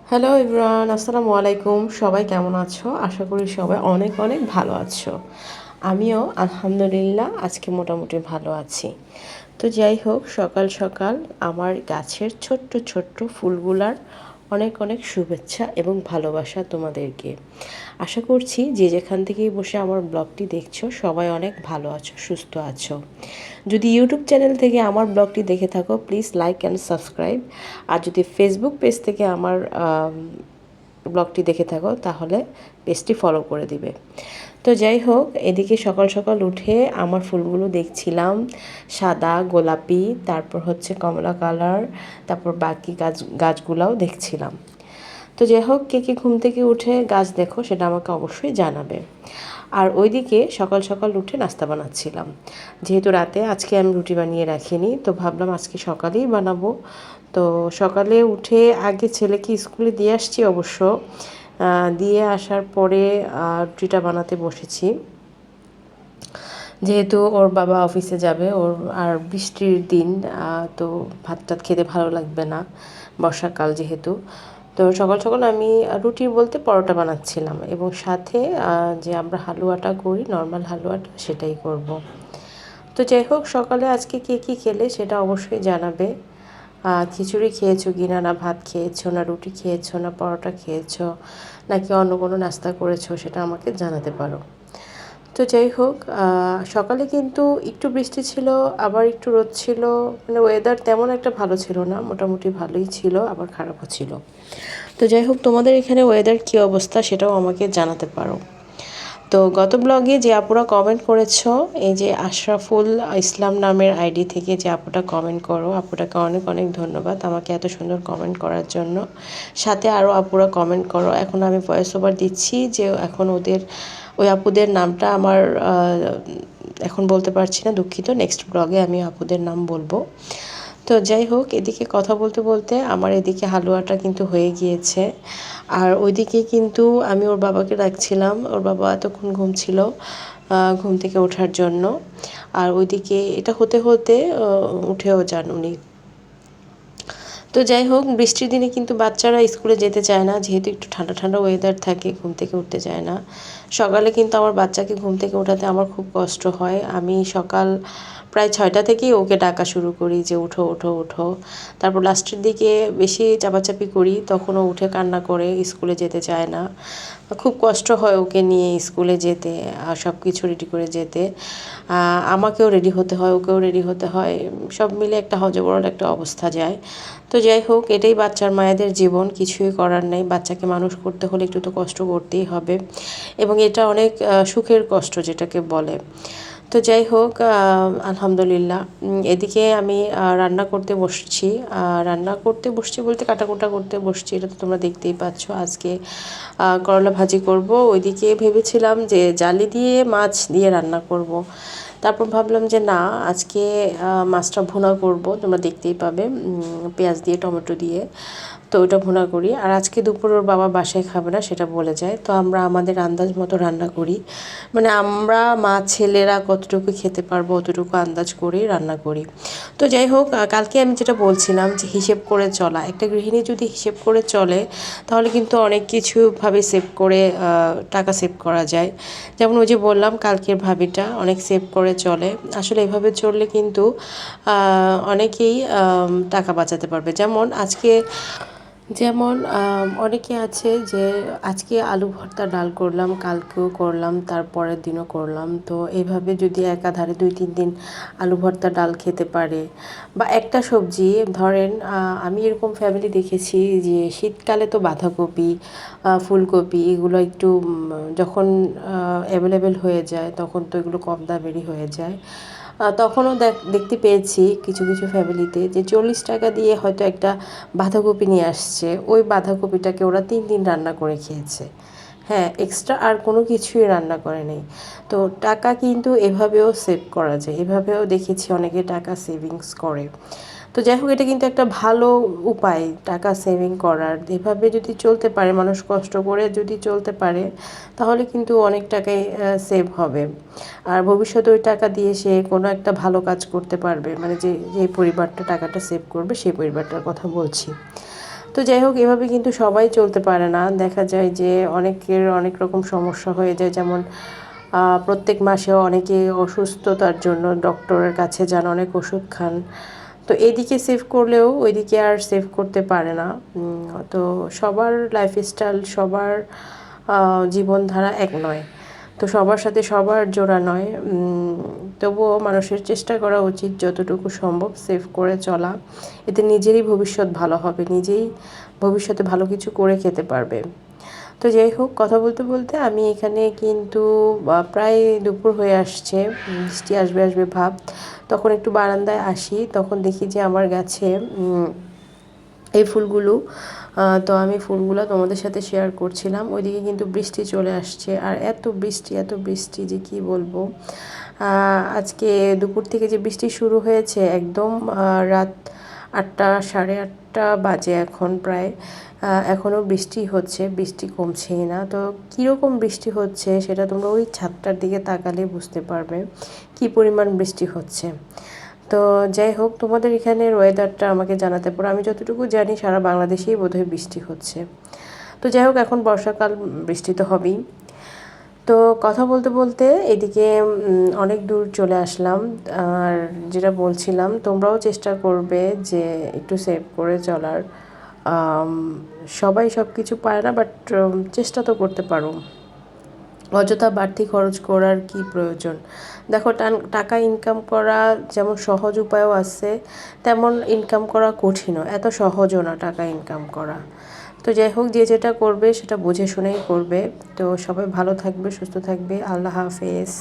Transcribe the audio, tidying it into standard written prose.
Hello everyone, আসসালামু আলাইকুম। সবাই কেমন আছো? আশা করি সবাই অনেক অনেক ভালো আছো। আমিও আলহামদুলিল্লাহ আজকে মোটামুটি ভালো আছি। তো যাই হোক, সকাল সকাল আমার গাছের ছোট্ট ছোট্ট ফুলগুলার অনেক অনেক শুভেচ্ছা এবং ভালোবাসা তোমাদেরকে। আশা করছি যে যেখান থেকেই বসে আমার ব্লগটি দেখছো সবাই অনেক ভালো আছো, সুস্থ আছো। যদি ইউটিউব চ্যানেল থেকে আমার ব্লগটি দেখে থাকো প্লিজ লাইক অ্যান্ড সাবস্ক্রাইব। আর যদি ফেসবুক পেজ থেকে আমার ব্লগটি দেখে থাকো তাহলে পেজটি ফলো করে দিবে। তো যাই হোক, এদিকে সকাল সকাল উঠে আমার ফুলগুলো দেখছিলাম, সাদা গোলাপি, তারপর হচ্ছে কমলা কালার, তারপর বাকি গাছগুলাও দেখছিলাম। তো যাই হোক, কে কে ঘুম থেকে উঠে গাছ দেখো সেটা আমাকে অবশ্যই জানাবে। আর ওইদিকে সকাল সকাল উঠে নাস্তা বানাচ্ছিলাম, যেহেতু রাতে আজকে আমি রুটি বানিয়ে রাখিনি, তো ভাবলাম আজকে সকালেই বানাবো। তো সকালে উঠে আগে ছেলেকে স্কুলে দিয়ে আসছি অবশ্য, দিয়ে আসার পরে রুটিটা বানাতে বসেছি, যেহেতু ওর বাবা অফিসে যাবে। আর বৃষ্টির দিন, তো ভাত টাত খেতে ভালো লাগবে না, বর্ষাকাল যেহেতু। তো সকাল সকাল আমি রুটি বলতে পরোটা বানাচ্ছিলাম, এবং সাথে যে আমরা হালুয়াটা করি, নর্মাল হালুয়াটা, সেটাই করব। তো যাই হোক, সকালে আজকে কে কী খেলে সেটা অবশ্যই জানাবে। খিচুড়ি খেয়েছো কি না, না ভাত খেয়েছো, না রুটি খেয়েছো, না পরোটা খেয়েছো, নাকি অন্য কোনো নাস্তা করেছো, সেটা আমাকে জানাতে পারো। তো যাই হোক, সকালে কিন্তু একটু বৃষ্টি ছিল, আবার একটু রোদ ছিল, মানে ওয়েদার তেমন একটা ভালো ছিল না, মোটামুটি ভালোই ছিল, আবার খারাপও ছিল। তো যাই হোক, তোমাদের এখানে ওয়েদার কী অবস্থা সেটাও আমাকে জানাতে পারো। তো গত ব্লগে যে আপুরা কমেন্ট করেছো, এই যে আশরাফুল ইসলাম নামের আইডি থেকে যে আপুটা কমেন্ট করো, আপুটাকে অনেক অনেক ধন্যবাদ আমাকে এত সুন্দর কমেন্ট করার জন্য। সাথে আরও আপুরা কমেন্ট করো। এখন আমি ভয়েস ওভার দিচ্ছি, যে এখন ওই আপুদের নামটা আমার এখন বলতে পারছি না, দুঃখিত। নেক্সট ব্লগে আমি আপুদের নাম বলবো। তো যাই হোক, এদিকে কথা বলতে বলতে আমার এদিকে হালুয়াটা কিন্তু হয়ে গিয়েছে। আর ওইদিকে কিন্তু আমি ওর বাবাকে ডাকছিলাম, ওর বাবা এতক্ষণ ঘুমছিল, ঘুম থেকে ওঠার জন্য। আর ওইদিকে এটা হতে হতে উঠেও যান উনি। তো যাই হোক, বৃষ্টির দিনে কিন্তু বাচ্চারা স্কুলে যেতে চায় না, যেহেতু একটু ঠান্ডা ঠান্ডা ওয়েদার থাকে, ঘুম থেকে উঠতে চায় না। সকালে কিন্তু আমার বাচ্চাকে ঘুম থেকে ওঠাতে আমার খুব কষ্ট হয়। আমি সকাল প্রায় 6টা থেকেই ওকে ডাকা শুরু করি যে উঠো উঠো উঠো। তারপর লাস্টের দিকে বেশি চাপাচাপি করি, তখন ও উঠে কান্না করে, স্কুলে যেতে চায় না। খুব কষ্ট হয় ওকে নিয়ে স্কুলে যেতে, আর সব কিছু রেডি করে যেতে। আমাকেও রেডি হতে হয়, ওকেও রেডি হতে হয়, সব মিলে একটা হযবরল একটা অবস্থা যায়। তো যাই হোক, এটাই বাচ্চার মায়েদের জীবন, কিছুই করার নেই। বাচ্চাকে মানুষ করতে হলে একটু তো কষ্ট করতেই হবে, এবং এটা অনেক সুখের কষ্ট যেটাকে বলে। তো যাই হোক, আলহামদুলিল্লাহ। এদিকে আমি রান্না করতে বসছি। রান্না করতে বসছি বলতে কাটাকুটা করতে বসছি, এটা তো তোমরা দেখতেই পাচ্ছ। আজকে করলা ভাজি করব। ওইদিকে ভেবেছিলাম যে জালি দিয়ে মাছ দিয়ে রান্না করব। তারপর ভাবলাম যে না, আজকে মাছটা ভুনা করব, তোমরা দেখতেই পাবে, পেঁয়াজ দিয়ে টমেটো দিয়ে। তো ওটা ভুনা করি। আর আজকে দুপুরে ওর বাবা বাসায় খাবে না, সেটা বলে যায়, তো আমরা আমাদের আন্দাজ মতো রান্না করি। মানে আমরা মা ছেলেরা কতটুকু খেতে পারবো অতটুকু আন্দাজ করেই রান্না করি। তো যাই হোক, কালকে আমি যেটা বলছিলাম যে হিসেব করে চলা, একটা গৃহিণী যদি হিসেব করে চলে তাহলে কিন্তু অনেক কিছুভাবে সেভ করে, টাকা সেভ করা যায়। যেমন ওই যে বললাম, কালকের ভাবিটা অনেক সেভ করে চলে। আসলে এভাবে চললে কিন্তু অনেকেই টাকা বাঁচাতে পারবে। যেমন অনেকে আছে যে আজকে আলু ভর্তা ডাল করলাম, কালকেও করলাম, তারপরের দিনও করলাম। তো এইভাবে যদি একাধারে 2-3 দিন আলু ভর্তা ডাল খেতে পারে, বা একটা সবজি ধরেন, আমি এরকম ফ্যামিলি দেখেছি যে শীতকালে তো বাঁধাকপি, ফুলকপি এগুলো একটু যখন অ্যাভেলেবেল হয়ে যায় তখন তো এগুলো কম দামেরই হয়ে যায়। তখনও দেখতে পেয়েছি কিছু কিছু ফ্যামিলিতে যে 40 টাকা দিয়ে হয়তো একটা বাঁধাকপি নিয়ে আসছে, ওই বাঁধাকপিটাকে ওরা 3 দিন রান্না করে খেয়েছে। হ্যাঁ, এক্সট্রা আর কোনো কিছুই রান্না করে নেই। তো টাকা কিন্তু এভাবেও সেভ করা যায়, এভাবেও দেখেছি অনেকে টাকা সেভিংস করে। তো যাই হোক, এটা কিন্তু একটা ভালো উপায় টাকা সেভিং করার। এভাবে যদি চলতে পারে মানুষ, কষ্ট করে যদি চলতে পারে, তাহলে কিন্তু অনেক টাকাই সেভ হবে। আর ভবিষ্যতে ওই টাকা দিয়ে সে কোনো একটা ভালো কাজ করতে পারবে, মানে যে যে পরিবারটা টাকাটা সেভ করবে সেই পরিবারটার কথা বলছি। তো যাই হোক, এভাবে কিন্তু সবাই চলতে পারে না। দেখা যায় যে অনেকের অনেক রকম সমস্যা হয়ে যায়, যেমন প্রত্যেক মাসেও অনেকে অসুস্থতার জন্য ডক্টরের কাছে যান, অনেক ওষুধ খান। তো এদিকে সেভ করলেও ওইদিকে আর সেভ করতে পারে না। তো সবার লাইফস্টাইল, সবার জীবনধারা এক নয়। তো সবার সাথে সবার জোড়া নয়। তবুও মানুষের চেষ্টা করা উচিত যতটুকু সম্ভব সেভ করে চলা। এতে নিজেরই ভবিষ্যৎ ভালো হবে, নিজেই ভবিষ্যতে ভালো কিছু করে খেতে পারবে। তো যাই হোক, কথা বলতে বলতে আমি এখানে কিন্তু প্রায় দুপুর হয়ে আসছে, বৃষ্টি আসবে আসবে ভাব। তখন একটু বারান্দায় আসি, তখন দেখি যে আমার গাছে এই ফুলগুলো, তো আমি ফুলগুলো তোমাদের সাথে শেয়ার করছিলাম। ওইদিকে কিন্তু বৃষ্টি চলে আসছে, আর এত বৃষ্টি এত বৃষ্টি যে কি বলবো। আজকে দুপুর থেকে যে বৃষ্টি শুরু হয়েছে, একদম রাত 8টা, সাড়ে 8টা বাজে এখন প্রায়, এখনও বৃষ্টি হচ্ছে, বৃষ্টি কমছেই না। তো কীরকম বৃষ্টি হচ্ছে সেটা তোমরা ওই ছাদটার দিকে তাকালে বুঝতে পারবে কী পরিমাণ বৃষ্টি হচ্ছে। তো যাই হোক, তোমাদের এখানের ওয়েদারটা আমাকে জানাতে পারো। আমি যতটুকু জানি সারা বাংলাদেশেই বোধহয় বৃষ্টি হচ্ছে। তো যাই হোক, এখন বর্ষাকাল, বৃষ্টি তো হবেই। তো কথা বলতে বলতে এদিকে অনেক দূর চলে আসলাম। আর যেটা বলছিলাম, তোমরাও চেষ্টা করবে যে একটু সেভ করে চলার। সবাই সব কিছু পারে না, বাট চেষ্টা তো করতে পারো। অযথা বাড়তি খরচ করার কি প্রয়োজন? দেখো, টাকা ইনকাম করা যেমন সহজ উপায়ও আছে, তেমন ইনকাম করা কঠিনও। এত সহজও না টাকা ইনকাম করা। তো যাই হোক, যে যেটা করবে সেটা বুঝে শুনেই করবে। তো সবাই ভালো থাকবে, সুস্থ থাকবে। আল্লাহ হাফেজ।